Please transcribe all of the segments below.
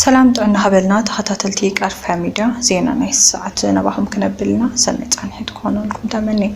سلام طعنا هبلنا تخطاتلتي قرفة ميديا زينا نايس ساعة نباهم كنبلنا سنة عن حد كونونكم تمني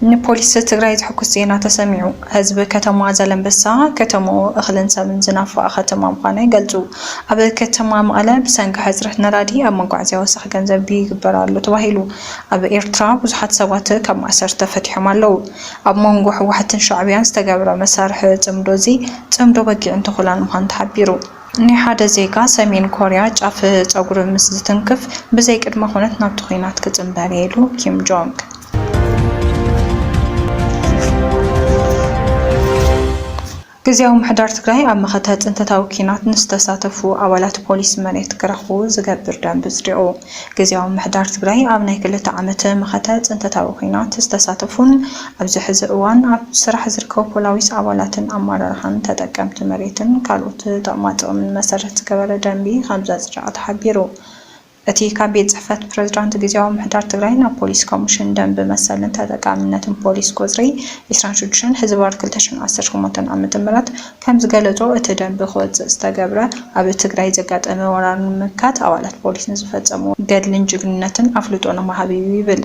إن بوليس تغراي تحكس زينا تسمعوا هزب كتما زلم بسا كتمو أخلنسا من زنافة ختما مقاني قلتو أبا كتما مقالا بسانك حزرح نرادي أما قعزي وسخ جنزب بي قبرالو تواهيلو أبا إيرترا وزحات سوات كم أسر تفتح مالو أبا منقوح واحد شعبيان استقابل مسارح تمدوزي تمدو بقي انتو خلان مهان تحبيرو ني حدا زيكا سمين كوريا جاف تصغر مس زتنكف بزي قدما خونت نابت خوينات كصمباريلو كيم جونغ ግዚያዊ ምሕዳር ትግራይ ኣብ መኸተ ፅንተታዊ ኪናት ንዝተሳተፉ ኣባላት ፖሊስ መሬት ክረኽቡ ዝገብር ደንቢ ዝድዑ ግዚያዊ ምሕዳር ትግራይ ኣብ ናይ 2 ዓመት መኸተ ፅንተታዊ ኪናት ዝተሳተፉን ኣብዚ ሕዚ እዋን ኣብ ስራሕ ዝርከቡ ፖሊስ ኣባላትን ኣመራርሓን ተጠቀምቲ መሬትን ካልኦት ጥቕማጥቕምን መሰረት ዝገበረ ደንቢ ከም ዘፅድዓ ተሓቢሩ እቲ ካብ ቤት ጽሕፈት ፕሬዝዳንት ግዚያዊ ምሕዳር ትግራይ ናብ ፖሊስ ኮሚሽን ደንቢ መሰልን ተጠቃምነትን ፖሊስ ቁጽሪ 26 ህዝባር 2018 ዓመተ ምህረት ከም ዝገለጾ እቲ ደንቢ ክወፅእ ዝተገብረ ኣብ ትግራይ ዘጋጠመ ወራር ንምምካት ኣባላት ፖሊስ ንዝፈጸሙ ገድልን ጅግንነትን ኣፍልጦ ንመሃቢቡ ይብል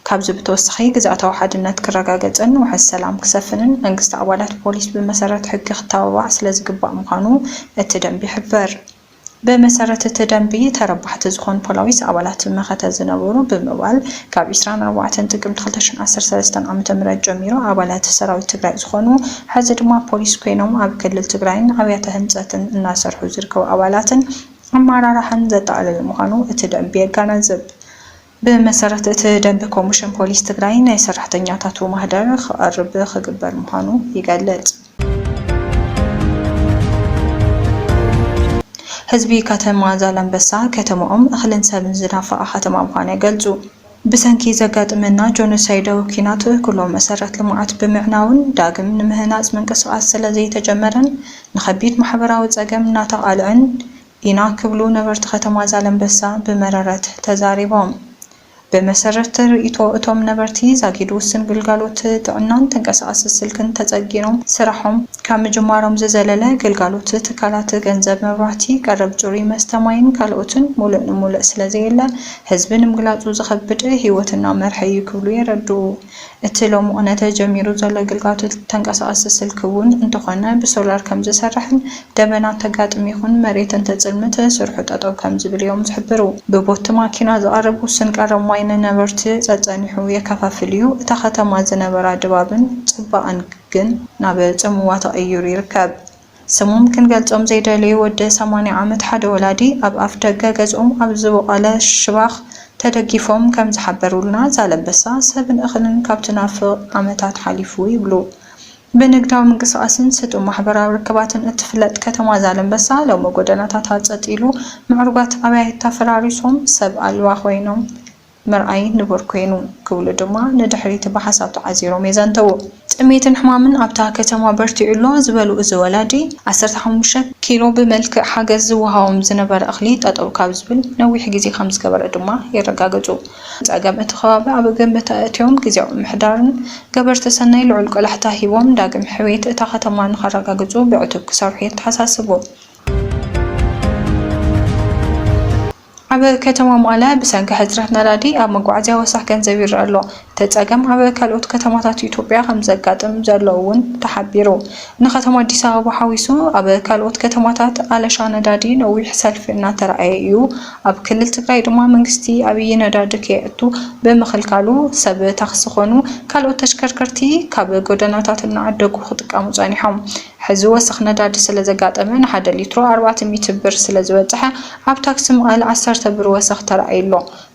ካብዚ ብተወሳኺ ግዝኣታዊ ሓድነት ክረጋገፅን ውሕስ ሰላም ክሰፍንን መንግስቲ ኣባላት ፖሊስ ብመሰረት ሕጊ ክተባባዕ ስለ ዝግባእ ምዃኑ እቲ ደንቢ ይሕብር بمسارة التدنبي تربحت زخون بولاويس أولات مخته زنبورو بموال كاب 24 تقم 2013 عام تمرد جميرو أولات سراوي تقرأ زخونو حزد ما بوليس كينوم أب كل التقرأين عويات هنزة الناصر حزركو أولات أمارا راحن زت على المخانو التدنبي كان زب بمسارة التدنبي كوميشن بوليس تقرأين يسرح تنياتاتو مهدر خقرب خقبر مخانو يقلت ህዝቢ ከተማ ዛላምበሳ ከተማኦም እኽልን ሰብን ዝናፈቐ ከተማ ምዃኑ ይገልጹ ብሰንኪ ዘጋጥመና ጆኖሳይዳዊ ኩናት ኩሎም መሰረት ልምዓት ብምዕናውን ዳግም ንምህናፅ ምንቅስቓስ ስለ ዘይተጀመረን ንኸቢድ ማሕበራዊ ፀገም እናተቃልዕን ኢና ክብሉ ነበርቲ ከተማ ዛላምበሳ ብመረረት ተዛሪቦም بمسارة رئيتو أتوم نبرتي زاكيد وسن قلقالوت تعنان تنقصاص السلكن تزاقينهم سرحهم كام جمارهم زلالة قلقالوت تكالات جنزب مبراتي قرب جوري مستمعين كالوتن مولئ سلازيلا حزبن مقلاتو زخبت هيوتنا مرحي كبلو يردو اتلوم انا تجميرو زلا قلقالوت تنقصاص السلكون انتخانا بسولار كمز سرحن دبنا تقاطم يخون مريتن تزلمت سرحو تطو كمز باليوم تحبرو ببوت ماكينة زقربو سن قرب ماين نبرت تصانيحو يكفافليو اتا ختما زنبر دبابن صباقن ግን ናብ ጽምዋ ተቀይሩ ይርከብ ሰሞም ክንገልጾም ዘይደልዩ ወደ 80 ዓመት ሓደ ወላዲ ኣብ ኣፍ ደገ ገጾም ኣብ ዝበቀለ ሽባኽ ተደጊፎም ከም ዝሓበሩልና ዛላምበሳ ሰብን እኽልን ካብቲ ናፍቕ ዓመታት ሓሊፉ ይብሉ በንግዳዊ ምንቅስቓስን ስጡ ማሕበራዊ ርክባትን እትፍለጥ ከተማ ዛላምበሳ ሎሚ ጎደናታት ፀጢሉ ምዕሩጋት ኣብያተ ተፈራሪሶም ሰብ ኣልባ ኮይኖም مرأي نبر كينو كل دما ندحريت بحساب تعزيرهم يزنتو ጥሜትን ሕማምን ኣብታ ከተማ በርቲዑሎ ዝበሉ እዚ ወላዲ 15 ኪሎ ብመልክ ሓገዝ ዝወሃቦም ዝነበረ እኽሊ ጠጠው ካብ ዝብል ነዊሕ ግዜ ከም ዝገበረ ድማ ይረጋገጹ ጸገም እቲ ከባቢ ኣብ ገንበታ እትዮም ግዜው ምሕዳርን ገበርቲ ሰናይ ልዑል ቆላሕታ ሂቦም ዳግም ሕዌት እታ ከተማ ንኸረጋግጹ ብዕቱብ ክሰርሑ ተሓሳስቡ ኣብ ከተማ መቐለ ብሰንኪ ሕፅረት ነዳዲ ኣብ መጓዓዝያ ወሳኽ ገንዘብ ይረአ ኣሎ ተጸገም ኣብ ካልኦት ከተማታት ኢትዮጵያ ከም ዘጋጥም ዘሎ እውን ተሓቢሩ ንከተማ አዲስ አበባ ሓዊሱ ኣብ ካልኦት ከተማታት ኣለሻ ነዳዲ ነዊሕ ሰልፊ እናተረኣየ እዩ ኣብ ክልል ትግራይ ድማ መንግስቲ ኣብይ ነዳዲ ከየእቱ ብምኽልካሉ ሰብ ታክሲ ኮኑ ካልኦት ተሽከርከርቲ ካብ ጎደናታት እናዓደጉ ክጥቀሙ ጸኒሖም ሕዚ ወሳኽ ነዳዲ ስለ ዘጋጠመ ንሓደ ሊትሮ 400 ብር ስለ ዝበፅሐ ኣብ ታክሲ መቐለ 10 ብር ወሳኽ ተረኣይሎ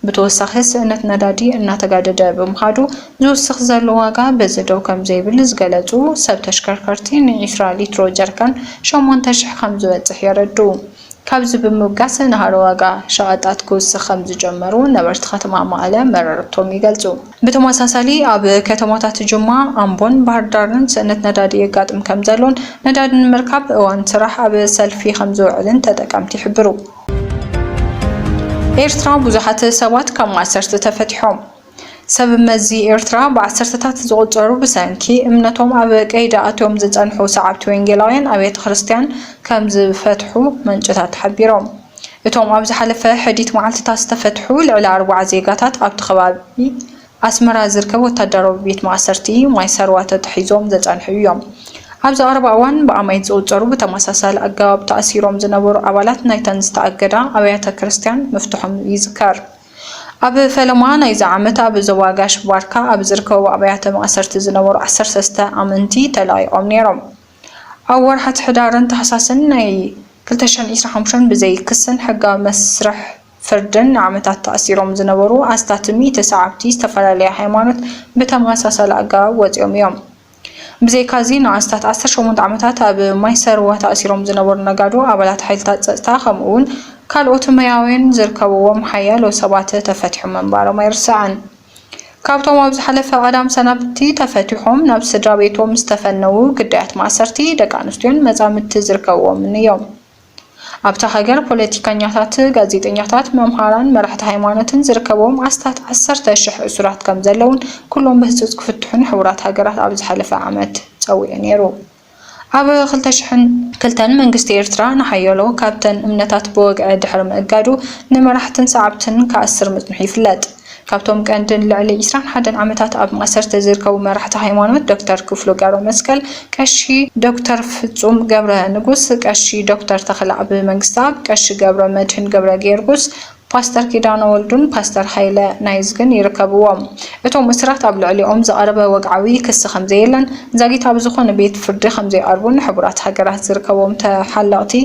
ብተወሳኺ ስእነት ነዳዲ እናተጋደደ ብምኻዱ ዝውስኽ ዘሎ ዋጋ በዝደው ከም ዘይብል ዝገለጹ ሰብ ተሽከርከርቲ ን20 ሊትሮ ጀርካን 8000 ከም ዝበፅሕ የረዱ ካብዚ ብምብጋስ ንሃሮ ዋጋ ሸቐጣት ክውስኽ ከም ዝጀመሩ ነበርቲ ከተማ መቐለ መረረቶም ይገልጹ ብተመሳሳሊ ኣብ ከተማታት ጅማ ኣምቦን ባህርዳርን ስእነት ነዳዲ የጋጥም ከም ዘሎን ነዳዲ ንምርካብ እዋን ስራሕ ኣብ ሰልፊ ከም ዝውዕልን ተጠቀምቲ ይሕብሩ ኤርትራ ብዙሓት ሰባት ካብ ማእሰርቲ ተፈቲሖም ሰብ መዚ ኤርትራ ብዓሰርተታት ዝቁፀሩ ብሰንኪ እምነቶም ኣብ ቀይዲ ኣትዮም ዝጸንሑ ሰዓብቲ ወንጌላውያን ኣብያተ ክርስቲያን ከም ዝፈትሑ መንጭታት ሓቢሮም እቶም ኣብ ዝሓለፈ ሕዲት መዓልትታት ዝተፈትሑ ልዕሊ 40 ዜጋታት ኣብቲ ከባቢ ኣስመራ ዝርከብ ወታደራዊ ቤት ማእሰርቲ ማይ ሰርዋተ ተሒዞም ዘጸንሑ እዮም ኣብዚ ቀረባ እዋን ብኣማይት ዝቁፀሩ ብተመሳሳሊ ኣገባብ ተኣሲሮም ዝነበሩ ኣባላት ናይተን ዝተኣገዳ ኣብያተ ክርስቲያን መፍትሖም ይዝከር ኣብ ፈለማ ናይዚ ዓመት ኣብ ዞባ ጋሽ ባርካ ኣብ ዝርከቡ ኣብያተ ማእሰርቲ ዝነበሩ 13 ኣመንቲ ተለቂቖም ነይሮም ኣብ ወርሓት ሕዳርን ታሕሳስን ናይ 2025 ብዘይ ክስን ሕጋዊ መስርሕ ፍርድን ዓመታት ተኣሲሮም ዝነበሩ ኣስታትሚ ተሰዓብቲ ዝተፈላለየ ሃይማኖት ብተመሳሳሊ ኣገባብ ወፂኦም እዮም ብዘይካዚ ንኣስታት 18 ዓመታት ኣብ ማይ ሰርዋ ተኣሲሮም ዝነበሩ ነጋዶ ኣባላት ሓይልታት ፀጥታ ከምኡውን ካልኦት ሙያውያን ዝርከብዎም ሓያሎ ሰባት ተፈቲሖም ምንባሮም ኣይርስዓን ካብቶም ኣብ ዝሓለፈ ቀዳም ሰናብቲ ተፈቲሖም ናብ ስድራ ቤቶም ዝተፈነው ግዳያት ማእሰርቲ ደቂ ኣንስትዮን መጻምድቲ ዝርከብዎም እዮም ኣብታ ሃገር ፖለቲከኛታት ጋዜጠኛታት መምሃራን መራሕቲ ሃይማኖትን ዝርከብዎም ኣስታት 10,000 እሱራት ከም ዘለውን ኩሎም ብህፁፅ ክፍትሑን ሕቡራት ሃገራት ኣብ ዝሓለፈ ዓመት ፀዊዑ ነይሩ ኣብ 2002 መንግስቲ ኤርትራ ንሓየሎ ካብተን እምነታት ብወግዒ ድሕሪ ምእጋዱ ንመራሕትን ሰዓብትን ከኣስር ምጽንሑ ይፍለጥ ካብቶም ቀንድን ልዕሊ 21 ዓመታት ኣብ ማእሰርቲ ዝርከቡ መራሕቲ ሃይማኖት ዶክተር ክፍሉ ገብረ መስቀል ቀሺ ዶክተር ፍጹም ገብረ ንጉስ ቀሺ ዶክተር ተኽለዓቢ መንግስታብ ቀሺ ገብረ መድህን ገብረ ጌርጉስ ፓስተር ኪዳነ ወልዱን ፓስተር ሃይለ ናይዝግን ይርከብዎም እቶም እስራት ኣብ ልዕሊኦም ዝቐረበ ወግዓዊ ክስ ከም ዘየለን ዛጊት ኣብ ዝኾነ ቤት ፍርዲ ከም ዘይቀርቡን ሕቡራት ሃገራት ዝርከብዎም ተሓላቕቲ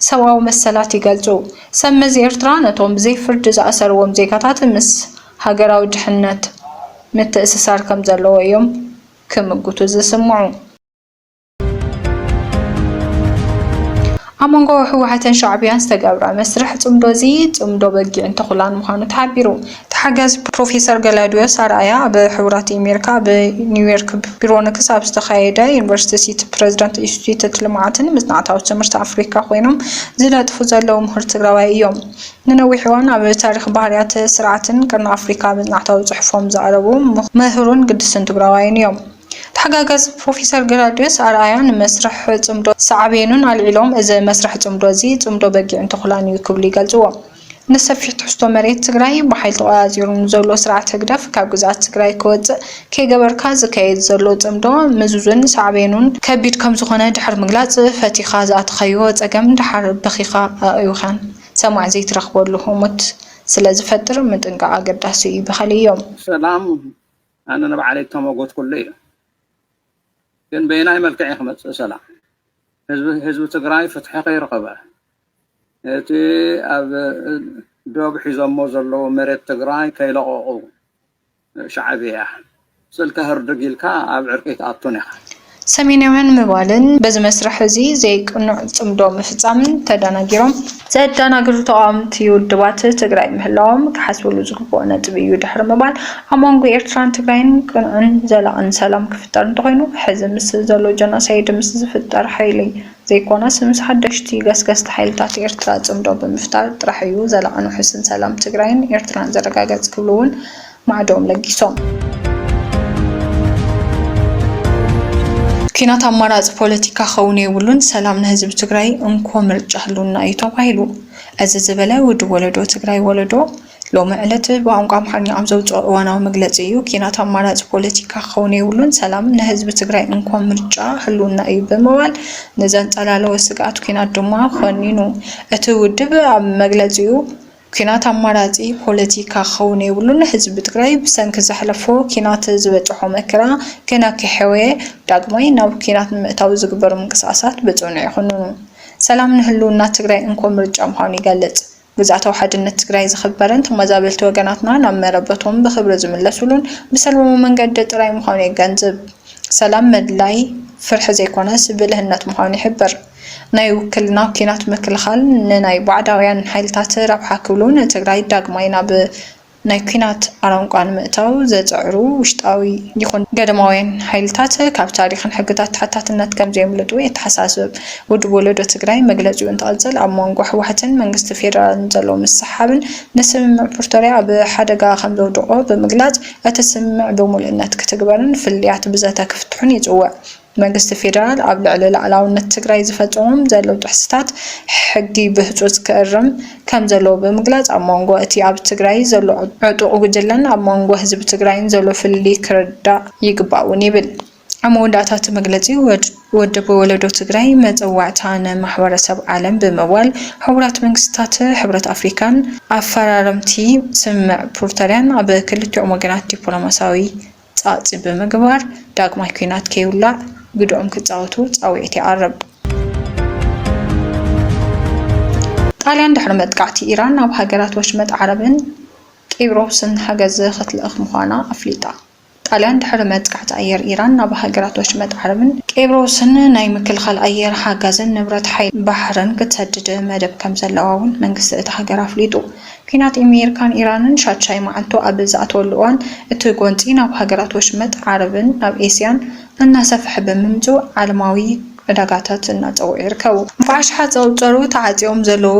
ሰብኣዊ መሰላት ይገልጹ ሰመዚ ኤርትራ ነቶም ብዘይ ፍርዲ ዝኣሰርዎም ዜጋታት ምስ ሃገራዊ ድሕነት ምትእስሳር ከም ዘለዎ እዮም ክምግቱ ዝስምዑ ኣመንጎ ህወሓትን ሻዕቢያን ዝተገብረ መስርሕ ጽምዶዚ ጽምዶ በጊዕ እንተኹላን ምዃኑ ተሓቢሩ ተሓጋዝ ፕሮፌሰር ገላዲዮስ ኣርኣያ ኣብ ሕቡራት ኣሜሪካ በኒውዮርክ ቢሮንክስ ኣብ ዝተኻየደ ዩኒቨርሲቲ ሲቲ ፕሬዚደንት ኢንስቲትዩት ልምዓትን ምጽናዕታዊ ትምህርቲ ኣፍሪካ ኮይኖም ዝለጥፉ ዘለዉ ምሁር ትግራዋይ እዮም ንነዊሕ እዋን ኣብ ታሪክ ባህርያት ስርዓትን ቅርኒ ኣፍሪካ ምጽናዕታዊ ጽሑፎም ዘቕረቡ ምሁርን ቅዱስን ትግራዋይን እዮም ተሓጋጋዝ ፕሮፌሰር ገላዲዮስ ኣርኣያ ንመስርሕ ጽምዶ ሰዓብየኑን ኣልዒሎም እዚ መስርሕ ጽምዶ እዚ ጽምዶ በጊዕ እንተኹላን እዩ ክብሉ ይገልጽዎ ንሰፊሕ ትሕዝቶ መሬት ትግራይ ብሓይሊ ተቆጻጺሩ ዘሎ ስርዓት ህግደፍ ካብ ግዛት ትግራይ ክወፅእ ከይገበርካ ዝካየድ ዘሎ ጽምዶ ምዙዝን ሰዓብየኑን ከቢድ ከም ዝኾነ ድሕሪ ምግላጽ ፈቲኻ ዝኣትኸዮ ፀገም ድሓር በኺኻ ኣእዩኻን ሰማዕ ዘይትረኽበሉ ህሙት ስለ ዝፈጥር ምጥንቃቕ ኣገዳሲ እዩ ብኸልዮም ሰላም ኣነ ንባዕለይ ተመጎት ኩሉ እዩ ግን በይናይ መልክዕ ክመጽእ ሰላም ህዝቢ ትግራይ ፍትሒ ከይረኸበ እቲ ኣብ ዶብ ሒዞሞ ዘለዉ መሬት ትግራይ ከይለቐቑ ሻዕብያ ስልከ ህርድግ ኢልካ ኣብ ዕርቂ ተኣቱን ኢኻ ሰሜናውያን ምባልን በዚ መስርሕ እዚ ዘይቅኑዕ ጽምዶ ምፍጻምን ተደናጊሮም ዘዳናግሩ ተቃወምቲ ውድባት ትግራይ ምህላዎም ክሓስብሉ ዝግብኦ ነጥብ እዩ ድሕሪ ምባል ኣብ መንጎ ኤርትራን ትግራይን ቅኑዕን ዘላቕን ሰላም ክፍጠር እንተኮይኑ ሕዚ ምስ ዘሎ ጀኖሳይድ ምስ ዝፍጠር ሓይሊ ዘይኮነስ ምስ ሓደሽቲ ገስገስቲ ሓይልታት ኤርትራ ጽምዶ ብምፍጣር ጥራሕ እዩ ዘላቕን ውሕስን ሰላም ትግራይን ኤርትራን ዘረጋገጽ ክብሉ እውን ማዕዶም ለጊሶም ኩናት ኣማራፂ ፖለቲካ ኸውን የብሉን ሰላም ንህዝቢ ትግራይ እንኮ ምርጫ ህልውና እዩ ተባሂሉ እዚ ዝበለ ውድ ወለዶ ትግራይ ወለዶ ሎሚ ዕለት ብቋንቋ ኣምሓርኛ ኣብ ዘውፅኦ እዋናዊ መግለፂ እዩ ኩናት ኣማራፂ ፖለቲካ ኸውን የብሉን ሰላም ንህዝቢ ትግራይ እንኮ ምርጫ ህልውና እዩ ብምባል ንዘንፀላለወ ስግኣት ኩናት ድማ ኾኒኑ እቲ ውድብ ኣብ መግለፂኡ ኩናት ኣማራፂ ፖለቲካ ኸውን የብሉን ህዝቢ ትግራይ ብሰንኪ ዘሕለፎ ኩናት ዝበፅሖ መከራ ገና ከይሕወየ ዳግማይ ናብ ኩናት ንምእታው ዝግበሩ ምንቅስቃሳት ብጽኑዕ ይኹንኑ ሰላም ንህልውና ትግራይ እንኮ ምርጫ ምዃኑ ይገልጽ ግዛታዊ ሓድነት ትግራይ ዝኽበረን ተመዛበልቲ ወገናትና ናብ መረበቶም ብክብሪ ዝምለሱሉን ብሰላማዊ መንገዲ ጥራይ ምዃኑ ይገንዝብ ሰላም መድላይ ፍርሒ ዘይኮነስ ብልህነት ምዃኑ ይሕብር ናይ ውክልና ኩናት ምክልኻል ንናይ ባዕዳውያን ሓይልታት ረብሓ ክብሉን ትግራይ ዳግማይ ናብ ናይ ኩናት ኣራንቋን ምእታው ዘፅዕሩ ውሽጣዊ ይኹን ገደማውያን ሓይልታት ካብ ታሪኽን ሕግታት ተሓታትነት ከም ዘይምልጡ የተሓሳስብ ውድብ ወለዶ ትግራይ መግለፂኡ እንትቕፅል ኣብ መንጎ ህወሓትን መንግስቲ ፌደራልን ዘሎ ምስሓብን ንስምምዕ ፕሪቶርያ ብሓደጋ ከም ዘውድቆ ብምግላጽ እቲ ስምምዕ ብምሉእነት ክትግበርን ፍልያት ብዘተ ክፍትሑን ይጽውዕ። መንግስቲ ፌደራል ኣብ ልዕሊ ላዕላውነት ትግራይ ዝፈጸሞም ዘለዉ ጥሕስታት ሕጊ ብህፁፅ ክእርም ከም ዘለዎ ብምግላጽ ኣብ መንጎ እቲ ኣብ ትግራይ ዘሎ ዕጡቕ ጉጅለን ኣብ መንጎ ህዝቢ ትግራይን ዘሎ ፍልይ ክርዳእ ይግባእውን ይብል። ኣብ መወዳእታ እቲ መግለጺ ወደብ ወለዶ ትግራይ መፀዋዕታ ንማሕበረሰብ ዓለም ብምባል ሕቡራት መንግስታት ሕብረት ኣፍሪካን ኣፈራረምቲ ስምምዕ ፕሪቶርያን ኣብ ክልቲኦም ወገናት ዲፕሎማስያዊ ጻዕፂ ብምግባር ዳግማይ ኩናት ከይውላዕ ግድኦም ክጻወቱ ጻውዒት ይቐርብ። ጣልያን ድሕሪ መጥቃዕቲ ኢራን ናብ ሃገራት ወሽመጥ ዓረብን ቂብሮስን ሓገዝ ክትልእኽ ምዃና ኣፍሊጣ። ጣልያን ድሕሪ መጥቃዕቲ ኣየር ኢራን ናብ ሃገራት ወሽመጥ ዓረብን ቂብሮስን ናይ ምክልኻል ኣየር ሓጋዝን ንብረት ሓይሊ ባሕርን ክትሰድድ መደብ ከም ዘለዋ እውን መንግስቲ እቲ ሃገር ኣፍሊጡ። ኩናት ኣሜሪካን ኢራንን ሻድሻይ መዓልቱ ኣብ ዝኣተወሉ እዋን እቲ ጎንፂ ናብ ሃገራት ወሽመጥ ዓረብን ናብ ኤስያን እናሰፍሐ ብምምፅኡ ዓለማዊ ዕዳጋታት እናፀውዑ ይርከቡ። ብኣሽሓት ዘውፀሩ ተዓፂኦም ዘለዉ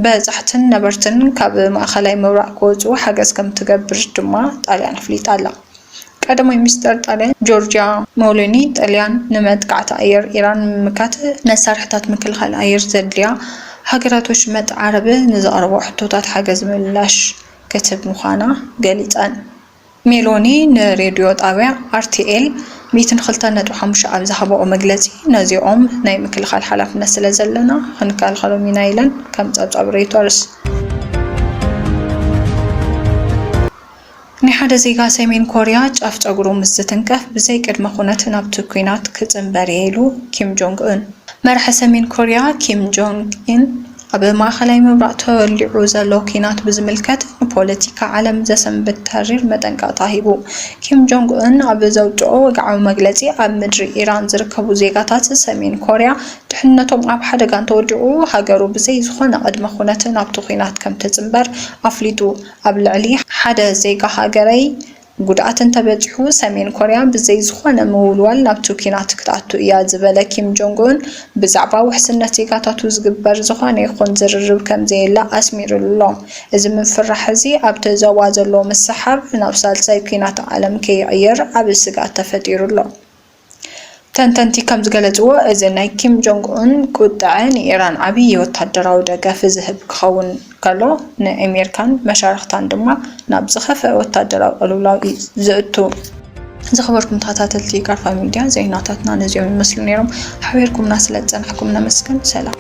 በፃሕትን ነበርትን ካብ ማእኸላይ ምብራቅ ክወፁ ሓገዝ ከም ትገብር ድማ ጣልያን ኣፍሊጣ ኣላ። ቀዳማይ ሚኒስትር ጣልያን ጆርጂያ ሜሎኒ ጣልያን ንመጥቃዕቲ ኣየር ኢራን ንምምካት መሳርሕታት ምክልኻል ኣየር ዘድልያ ሃገራት ወሽመጥ ዓረብ ንዘቕርቦ ሕቶታት ሓገዝ ምላሽ ክትህብ ምዃና ገሊፀን። ሜሎኒ ንሬድዮ ጣብያ RTL 102.5 ኣብ ዝሃበኦ መግለፂ ነዚኦም ናይ ምክልኻል ሓላፍነት ስለ ዘለና ክንከላኸሎም ኢና ኢለን ከም ጸብጻብ ሬይተርስ። ናይ ሓደ ዜጋ ሰሜን ኮርያ ጫፍ ጸጉሩ ምስ ዝትንከፍ ብዘይ ቅድመ ኩነት ናብቲ ኩናት ክጽምበር ኢሉ ኪም ጆንግ ኡን። መራሒ ሰሜን ኮርያ ኪም ጆንግ ኡን ኣብ ማእኸላይ ምብራቅ ተወሊዑ ዘሎ ኩናት ብዝምልከት ንፖለቲካ ዓለም ዘሰንብት ተሪር መጠንቀቕታ ሂቡ። ኪም ጆንግ ኡን ኣብ ዘውፅኦ ወግዓዊ መግለፂ ኣብ ምድሪ ኢራን ዝርከቡ ዜጋታት ሰሜን ኮርያ ድሕንነቶም ኣብ ሓደጋ እንተወዲዑ ሃገሩ ብዘይ ዝኾነ ቅድመ ኩነት ናብቲ ኩናት ከም ትጽምበር ኣፍሊጡ። ኣብ ልዕሊ ሓደ ዜጋ ሃገረይ ጉድኣት እንተበፂሑ ሰሜን ኮርያ ብዘይ ዝኾነ ምውልዋል ናብቲ ኩናት ክትኣቱ እያ ዝበለ ኪም ጆንግ ኡን ብዛዕባ ውሕስነት ዜጋታቱ ዝግበር ዝኾነ ይኹን ዝርርብ ከም ዘየላ ኣስሚሩሎ። እዚ ምፍራሕ እዚ ኣብቲ ዞባ ዘሎ ምስሓብ ናብ ሳልሳይ ኩናት ዓለም ከይቕየር ዓብ ስጋት ተፈጢሩሎ። ተንተንቲ ከም ዝገለጽዎ እዚ ናይ ኪም ጆንግ ኡን ቁጥዐ ንኢራን ዓብዪ ወታደራዊ ደገፍ ዝህብ ክኸውን ከሎ ንኣሜሪካን መሻርክታን ድማ ናብ ዝኸፍአ ወታደራዊ ቅልውላው ዝእቱ። ዝኸበርኩም ተኸታተልቲ ቃርፋ ሚድያ ዜናታትና ነዚኦም ይመስሉ ነይሮም። ሓቢርኩምና ስለ ዝፀናሕኩም ነመስግን። ሰላም።